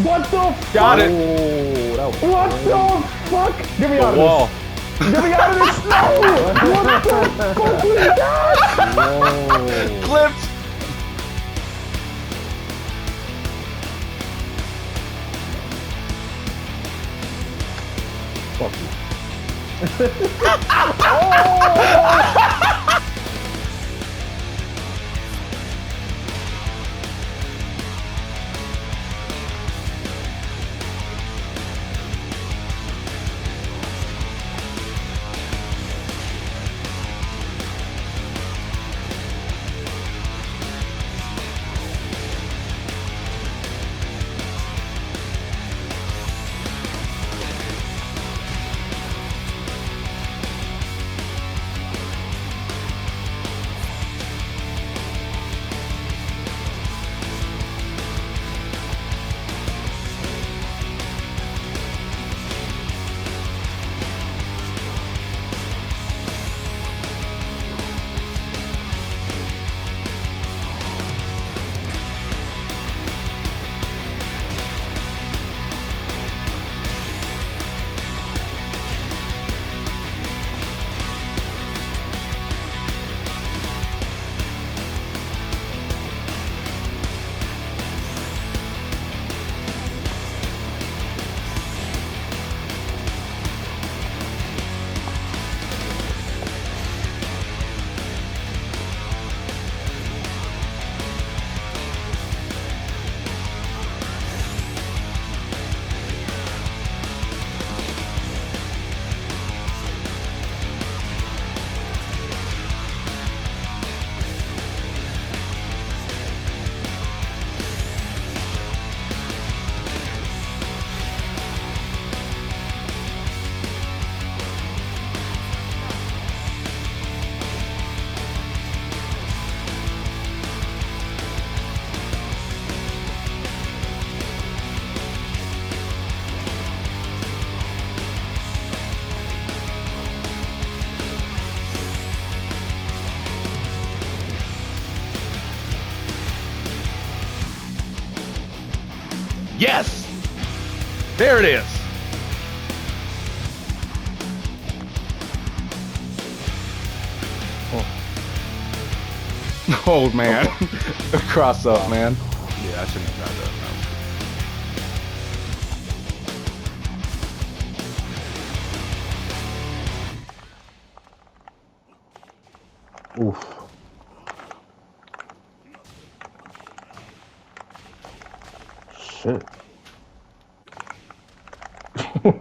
What the fuck? Got it. Oh, that was What the fuck? Get me out of Wall. this. Get me out of this. No! What the fuck was that? Whoa. Clipped. Fuck you. Yes. There it is. Oh man. Cross up, man. Yeah, I shouldn't have tried that. Oof. Shit. I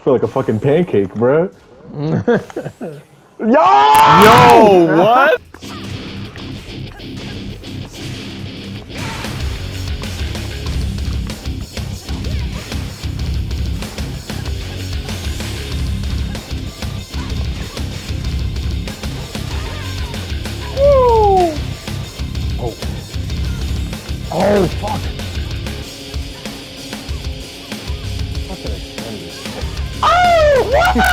feel like a fucking pancake, bruh. Yo! Yo, what? Woo! Oh. Oh, fuck. Fucking extend this shit. Oh, what?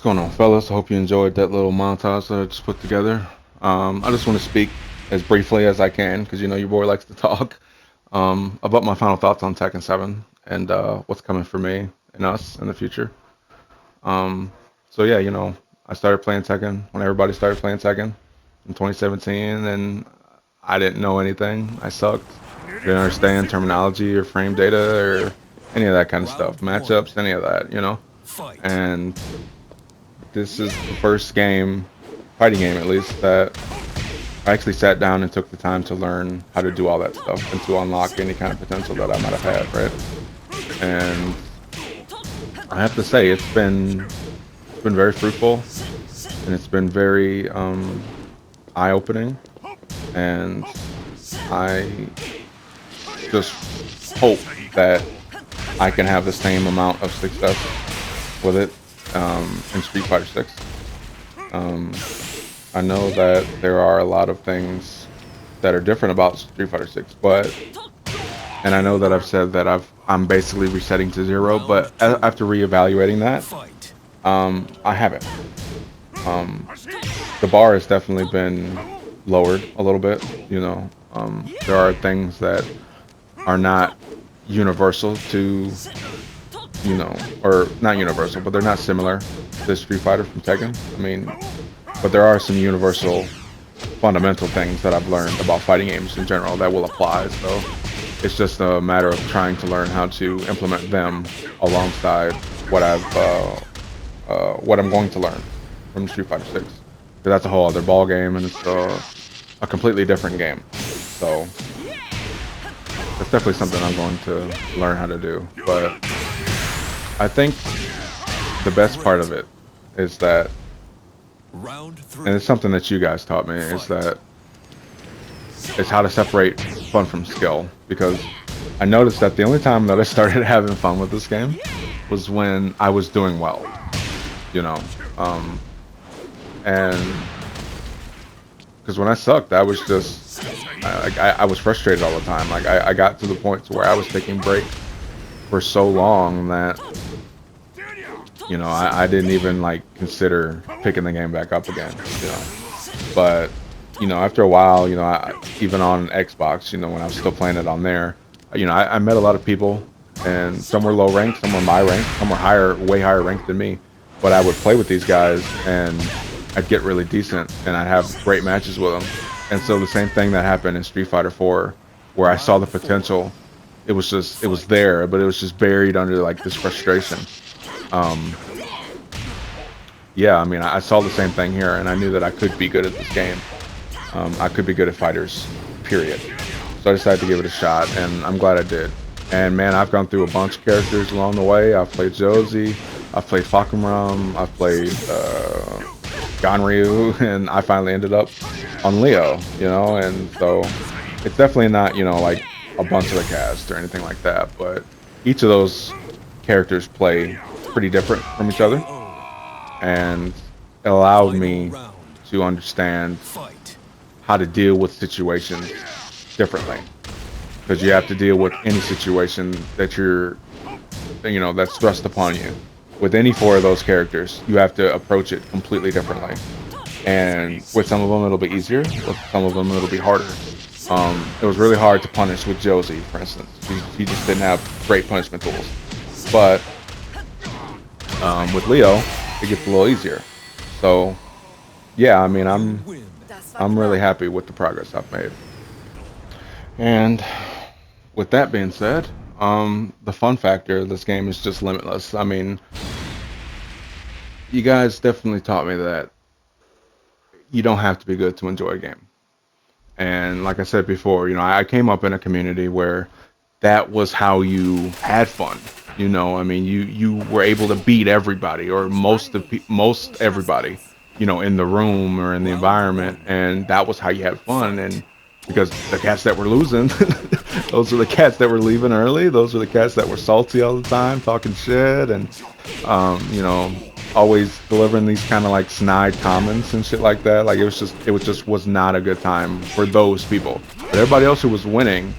What's going on, fellas? I hope you enjoyed that little montage that I just put together. I just want to speak as briefly as I can because you know your boy likes to talk about my final thoughts on Tekken 7 and what's coming for me and us in the future. Um, so yeah, you know, I started playing Tekken when everybody started playing Tekken in 2017, and I didn't know anything. I sucked. Didn't understand terminology or frame data or any of that kind of stuff, matchups, any of that, you know. And this is the first game, fighting game at least, that I actually sat down and took the time to learn how to do all that stuff and to unlock any kind of potential that I might have had, right? And I have to say, it's been very fruitful, and it's been very eye-opening, and I just hope that I can have the same amount of success with it in Street Fighter 6. Um, I know that there are a lot of things that are different about Street Fighter 6, but and I know that I've said that I'm basically resetting to zero, but after reevaluating that, I haven't. Um, the bar has definitely been lowered a little bit. You know, there are things that are not universal to, you know, or not universal, but they're not similar to Street Fighter from Tekken. I mean, but there are some universal fundamental things that I've learned about fighting games in general that will apply. So it's just a matter of trying to learn how to implement them alongside what I'm going to learn from Street Fighter 6. Because that's a whole other ball game, and it's a completely different game. So that's definitely something I'm going to learn how to do. But I think the best part of it is that, and it's something that you guys taught me, is that it's how to separate fun from skill. Because I noticed that the only time that I started having fun with this game was when I was doing well, you know. And because when I sucked, I was just, I was frustrated all the time. Like I got to the point to where I was taking breaks for so long that, you know, I didn't even like consider picking the game back up again, you know. But, you know, after a while, you know, even on Xbox, you know, when I was still playing it on there, you know, I met a lot of people, and some were low ranked, some were my rank, some were higher, way higher ranked than me. But I would play with these guys, and I'd get really decent, and I'd have great matches with them. And so the same thing that happened in Street Fighter 4, where I saw the potential, it was there, but it was just buried under like this frustration. Um, yeah, I mean, I saw the same thing here, and I knew that I could be good at this game. I could be good at fighters, period. So I decided to give it a shot, and I'm glad I did. And man, I've gone through a bunch of characters along the way. I've played Josie, I've played Fakumram, I've played Ganryu, and I finally ended up on Leo, you know. And so it's definitely not, you know, like a bunch of the cast or anything like that, but each of those characters play pretty different from each other, and it allowed me to understand how to deal with situations differently, because you have to deal with any situation that you know, that's thrust upon you. With any four of those characters, you have to approach it completely differently, and with some of them it'll be easier, with some of them it'll be harder. It was really hard to punish with Josie, for instance. He just didn't have great punishment tools, but with Leo it gets a little easier. So yeah, I mean, I'm really happy with the progress I've made. And with that being said, the fun factor of this game is just limitless. I mean, you guys definitely taught me that you don't have to be good to enjoy a game. And like I said before, you know, I came up in a community where that was how you had fun. You know, I mean, you were able to beat everybody, or most everybody, you know, in the room or in the environment, and that was how you had fun. And because the cats that were losing, those were the cats that were leaving early. Those were the cats that were salty all the time, talking shit, and you know, always delivering these kind of like snide comments and shit like that. Like it was not a good time for those people. But everybody else who was winning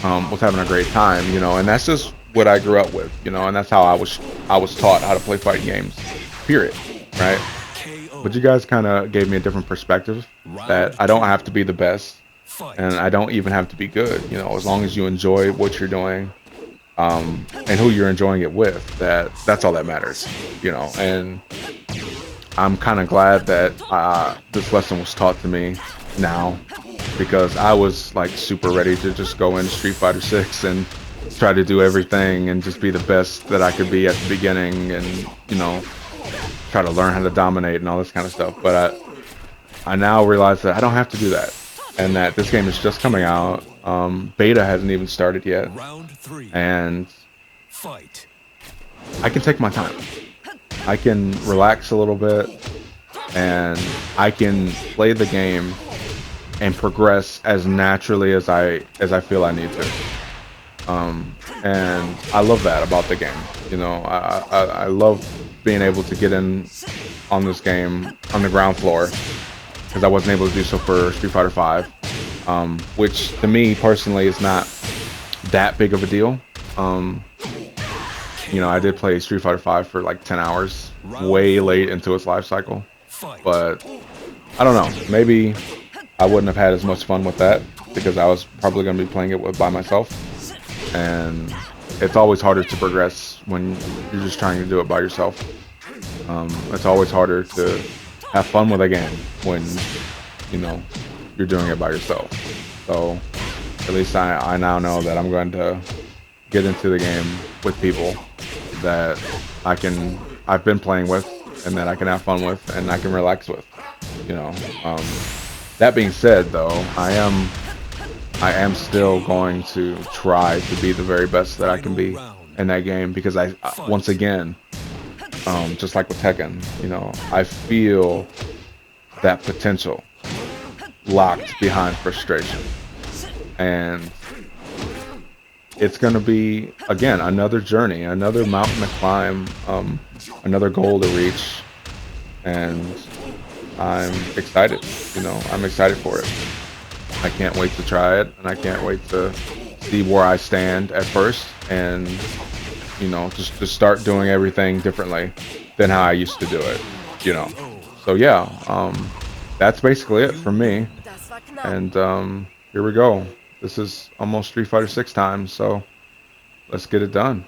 was having a great time, you know. And that's just what I grew up with, you know, and that's how I was taught how to play fighting games, period. right? But you guys kind of gave me a different perspective that I don't have to be the best, and I don't even have to be good. You know, as long as you enjoy what you're doing, and who you're enjoying it with, that's all that matters. You know, and I'm kind of glad that this lesson was taught to me now, because I was like super ready to just go in Street Fighter 6 and try to do everything and just be the best that I could be at the beginning, and you know, try to learn how to dominate and all this kind of stuff. But I now realize that I don't have to do that, and that this game is just coming out. Beta hasn't even started yet, and I can take my time. I can relax a little bit, and I can play the game and progress as naturally as I feel I need to. And I love that about the game. You know, I love being able to get in on this game on the ground floor, because I wasn't able to do so for Street Fighter 5, which to me personally is not that big of a deal. You know, I did play Street Fighter 5 for like 10 hours, way late into its life cycle, but I don't know, maybe I wouldn't have had as much fun with that, because I was probably going to be playing it by myself, and it's always harder to progress when you're just trying to do it by yourself. It's always harder to have fun with a game when, you know, you're doing it by yourself. So at least I now know that I'm going to get into the game with people that I've been playing with, and that I can have fun with, and I can relax with, you know. That being said, though, I am still going to try to be the very best that I can be in that game, because I once again, just like with Tekken, you know, I feel that potential locked behind frustration, and it's going to be, again, another journey, another mountain to climb, another goal to reach, and I'm excited. You know, I'm excited for it. I can't wait to try it, and I can't wait to see where I stand at first, and you know, just to start doing everything differently than how I used to do it. You know, so yeah, that's basically it for me. And here we go. This is almost Street Fighter 6 time, so let's get it done.